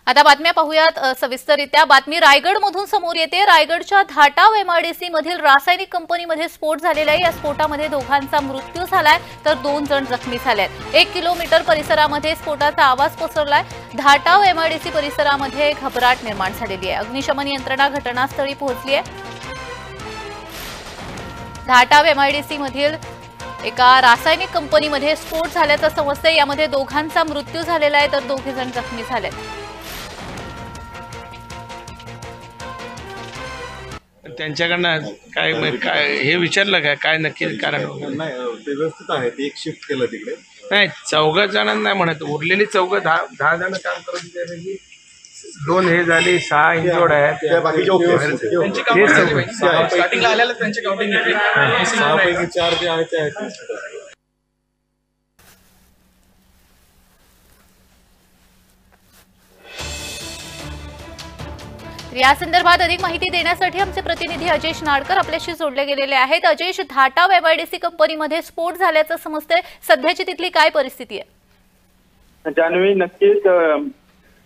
आता बातम्या पाहूयात सविस्तररित्या। बातमी रायगडमधून समोर येते। रायगडच्या धाटाव एमआयडीसी मधील रासायनिक कंपनीमध्ये स्फोट झालेला आहे। या स्फोटामध्ये दोघांचा मृत्यू झालाय तर 2 जण जखमी झालेत। 1 किलोमीटर परिसरामध्ये स्फोटाचा आवाज पसरलाय। धाटाव एमआयडीसी परिसरामध्ये घबराट निर्माण झालेली आहे। अग्निशमन यंत्रणा घटनास्थळी पोहोचली आहे। धाटाव एमआयडीसी मधील एका रासायनिक कंपनीमध्ये स्फोट झाल्याचं समजतंय। यामध्ये दोघांचा मृत्यू झालेला आहे तर 2 जण जखमी झालेत। त्यांच्याकडनं काय हे विचारलं काय नक्की कारण? नाही, ते व्यवस्थित आहे, ते एक शिफ्ट केलं तिकडे। नाही, 4 जणांना नाही म्हणत, उरलेली 10 जण काम करून त्यापैकी 2 हे झाले, 6 इंजोर्ड आहेत। स्टार्टिंगला आलेला त्यांची काउंटिंग घेतली, 6 पैकी 4 जे आहेत ते आहेत। या संदर्भात अधिक माहिती देण्यासाठी आमचे प्रतिनिधी अजयेश नाडकर आपल्याशी जोडले गेलेले आहेत। अजयेश, धाटाव एमआयडीसी कंपनीमध्ये स्फोट झाल्याचं समजतंय, सध्याची तिथली काय परिस्थिती आहे? जान्हवी, नक्कीच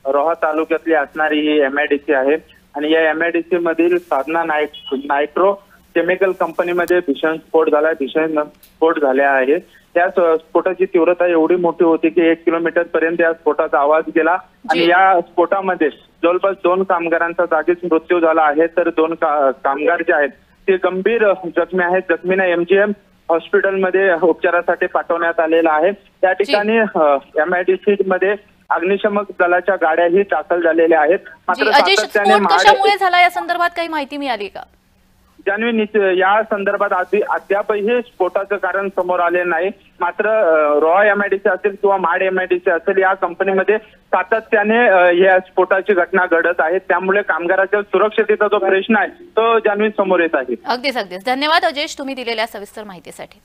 रोहा तालुक्यातली असणारी ही एमआयडीसी आहे आणि या एमआयडीसी मधील साधना नायट्रो केमिकल कंपनीमध्ये भीषण स्फोट झालाय। भीषण स्फोट झाले आहेत। त्या स्फोटाची तीव्रता एवढी मोठी होती की 1 किलोमीटर पर्यंत या स्फोटाचा आवाज गेला आणि या स्फोटामध्ये जवळपास 2 कामगारांचा जागीच मृत्यू झाला आहे तर 2 कामगार जे आहेत ते गंभीर जखमी आहेत। जखमींना एमजीएम हॉस्पिटलमध्ये उपचारासाठी पाठवण्यात आलेला आहे। त्या ठिकाणी एमआयडीसी मध्ये अग्निशमक दलाच्या गाड्याही दाखल झालेल्या आहेत। मात्र कशामुळे झाला या संदर्भात काही माहिती मिळाली का? जान्हवी, या संदर्भात अद्यापही स्फोटाचं कारण समोर आले नाही। मात्र रोहा एमआयडीसी असेल किंवा माड एमआयडीसी असेल, या कंपनीमध्ये सातत्याने या स्फोटाची घटना घडत आहेत। त्यामुळे कामगाराच्या सुरक्षिततेचा जो प्रश्न आहे तो जान्हवी समोर येत आहे। अगदीच धन्यवाद अजयेश, तुम्ही दिलेल्या सविस्तर माहितीसाठी।